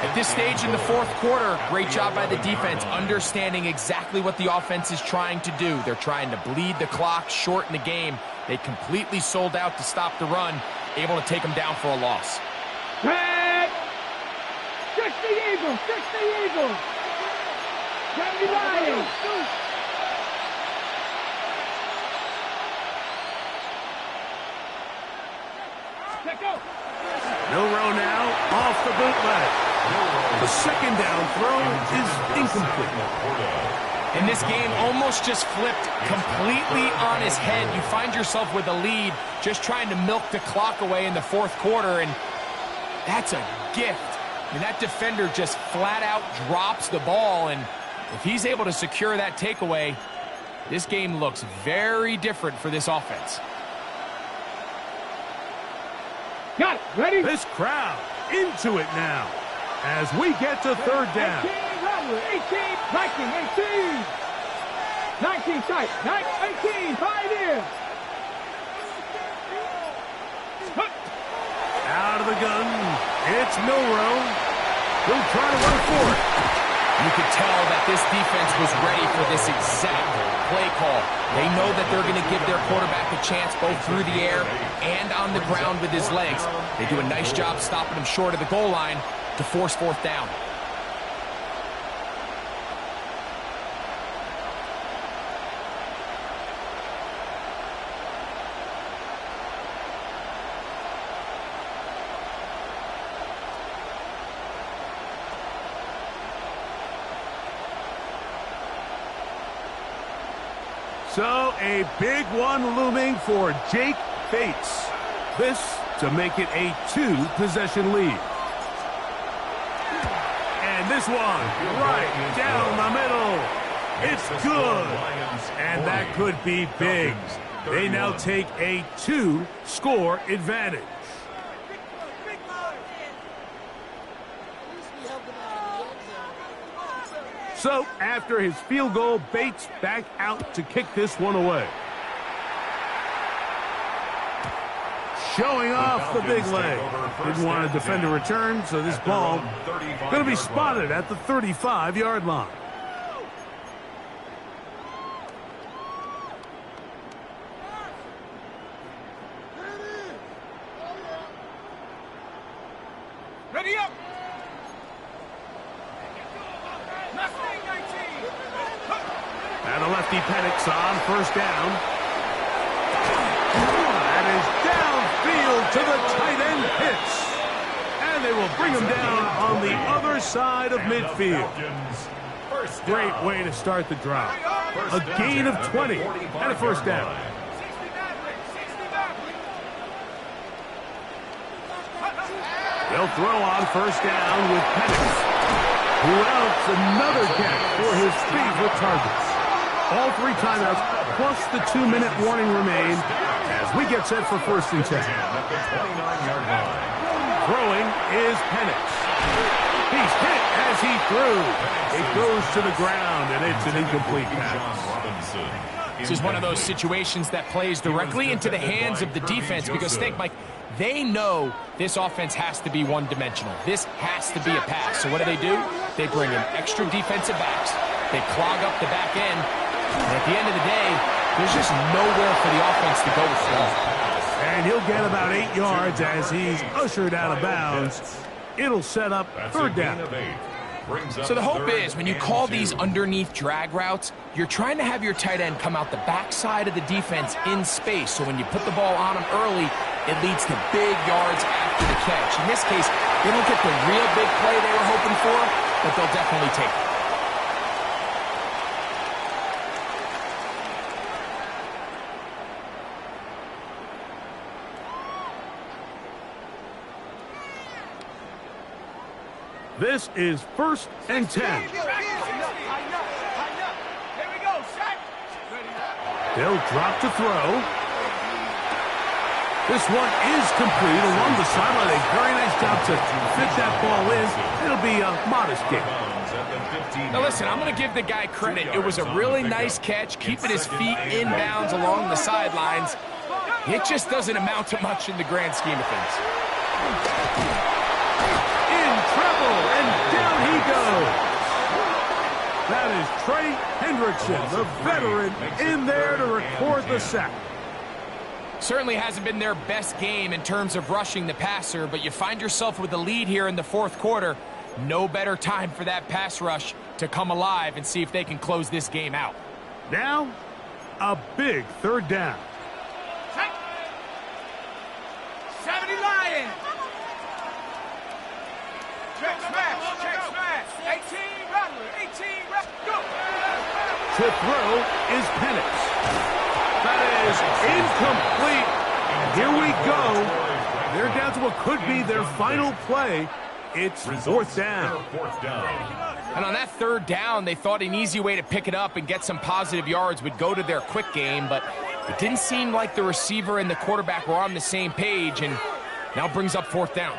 At this stage in the 4th quarter, great job by the defense, understanding exactly what the offense is trying to do. They're trying to bleed the clock, shorten the game. They completely sold out to stop the run, able to take them down for a loss. Red! 60 Eagles! 60 Eagles! 70 Lions! Let go! Milroe now off the bootleg. The 2nd down throw is incomplete. And this game almost just flipped completely on his head. You find yourself with a lead, just trying to milk the clock away in the 4th quarter, and that's a gift. And that defender just flat out drops the ball, and if he's able to secure that takeaway, this game looks very different for this offense. Got it. Ready? This crowd into it now as we get to 3rd down. 18, Rattler, 18, Viking, 18. 19 tight, 18, Pioneer. Out of the gun, it's Milroe. He'll try to run for it. You could tell that this defense was ready for this exact play call. They know that they're going to give their quarterback a chance both through the air and on the ground with his legs. They do a nice job stopping him short of the goal line to force 4th down. So a big one looming for Jake Bates. This to make it a 2-possession lead. And this one right down the middle. It's good. And that could be big. They now take a 2-score advantage. So, after his field goal, Bates back out to kick this one away. Showing off the big leg. Didn't want to defend a return, so this ball going to be spotted at the 35-yard line. Ready up. And a lefty Penix on first down. That is downfield to the tight end Pitts. And they will bring him down on the other side of midfield. Great way to start the drive. A gain of 20 and a first down. They'll throw on first down with Penix, who outs another catch for his favorite targets. All 3 timeouts plus the 2-minute warning remain as we get set for first and 10. Throwing is Penix. He's hit as he threw. It goes to the ground, and it's an incomplete pass. This is one of those situations that plays directly into the hands of the defense because, think, Mike, they know this offense has to be one-dimensional. This has to be a pass. So what do? They bring in extra defensive backs. They clog up the back end. And at the end of the day, there's just nowhere for the offense to go with the ball. And he'll get about 8 yards as he's ushered out of bounds. It'll set up third down. So the hope is when you call these underneath drag routes, you're trying to have your tight end come out the backside of the defense in space. So when you put the ball on him early, it leads to big yards after the catch. In this case, they don't get the real big play they were hoping for, but they'll definitely take it. This is first and 10. They'll drop to throw. This one is complete along the sideline. A very nice job to fit that ball in. It'll be a modest gain. Now listen, I'm going to give the guy credit. It was a really nice catch, keeping his feet inbounds along the sidelines. It just doesn't amount to much in the grand scheme of things. In trouble, and down he goes. That is Trey Hendrickson, the veteran, in there to record the sack. Certainly hasn't been their best game in terms of rushing the passer, but you find yourself with the lead here in the fourth quarter. No better time for that pass rush to come alive and see if they can close this game out. Now, a big third down. 70 Lions. Check smash. 18 Rattler. 18 Rattler. Go. To throw is Penix. That is incomplete. Here we go. They're down to what could be their final play. It's fourth down. And on that third down, they thought an easy way to pick it up and get some positive yards would go to their quick game, but it didn't seem like the receiver and the quarterback were on the same page, and now brings up fourth down.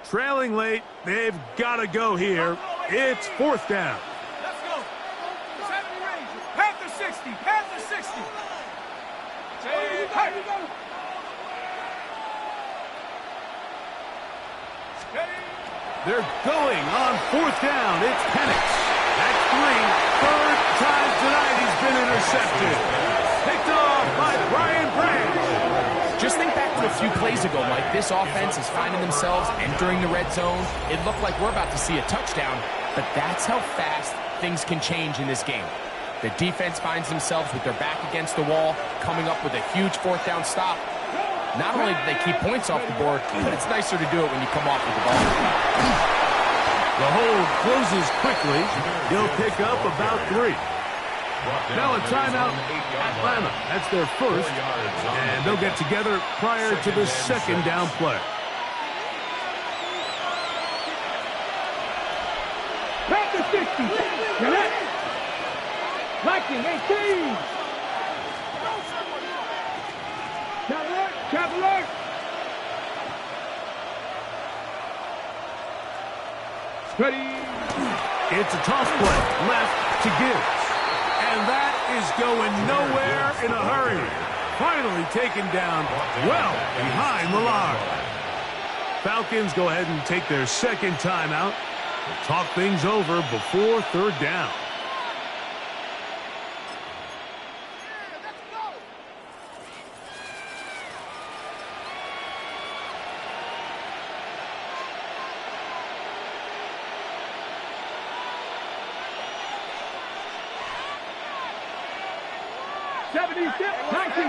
Trailing late, they've got to go here. It's fourth down. Let's go. Panther 60. Panther 60. Hey. They're going on fourth down. It's Penix. That's three. Third time tonight he's been intercepted. Picked off by Brian Branch. Just think back to a few plays ago, Mike. This offense is finding themselves entering the red zone. It looked like we're about to see a touchdown, but that's how fast things can change in this game. The defense finds themselves with their back against the wall, coming up with a huge fourth down stop. Not only do they keep points off the board, but it's nicer to do it when you come off with the ball. The hold closes quickly. He'll pick up about 3. Now a timeout, Atlanta. That's their first, and they'll get together prior to the second down play. Back to 60. Connect. Lightning, 18. Trap alert. Ready. It's a toss play, left to Gibbs. And that is going nowhere in a hurry. Finally taken down well behind the line. Falcons go ahead and take their second timeout. We'll talk things over before third down.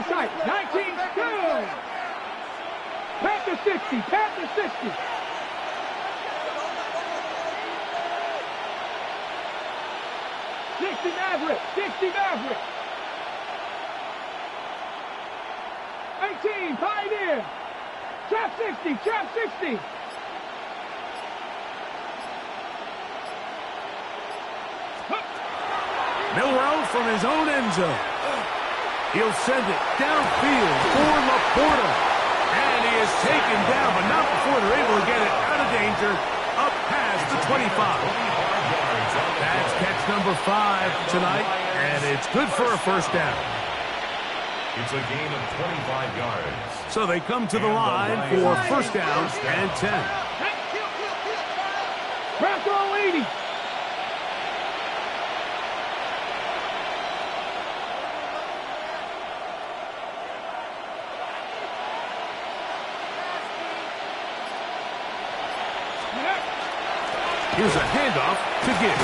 Sight. 19, go! Panther 60, Panther 60. Maverick, 60 Maverick. 18, Pioneer. Trap 60, Trap 60. Milroe from his own end zone. He'll send it downfield for Laporta. And he is taken down, but not before they're able to get it out of danger up past the 25. That's catch number 5 tonight, and it's good for a first down. It's a gain of 25 yards. So they come to the line for first down and 10. Press all 80. Here's a handoff to Gibbs.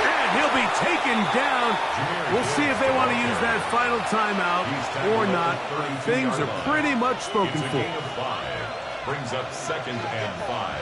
And he'll be taken down. We'll see if they want to use that final timeout or not. Things are pretty much spoken for. Gain of 5. Brings up second and 5.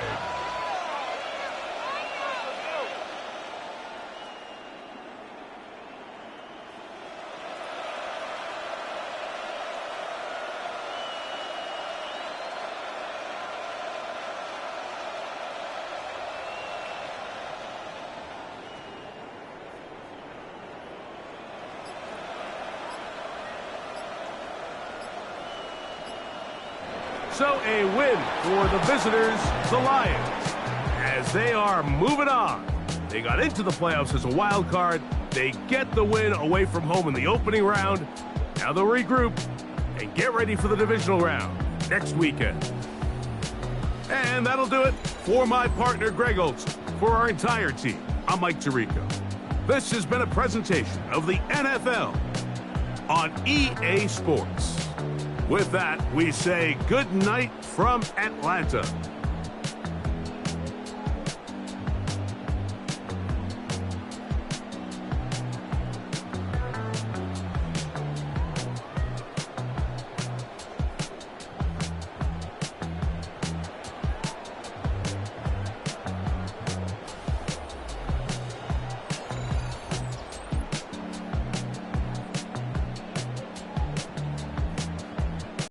So a win for the visitors, the Lions, as they are moving on. They got into the playoffs as a wild card. They get the win away from home in the opening round. Now they'll regroup and get ready for the divisional round next weekend. And that'll do it for my partner, Greg Olson. For our entire team, I'm Mike Tirico. This has been a presentation of the NFL on EA Sports. With that, we say good night from Atlanta.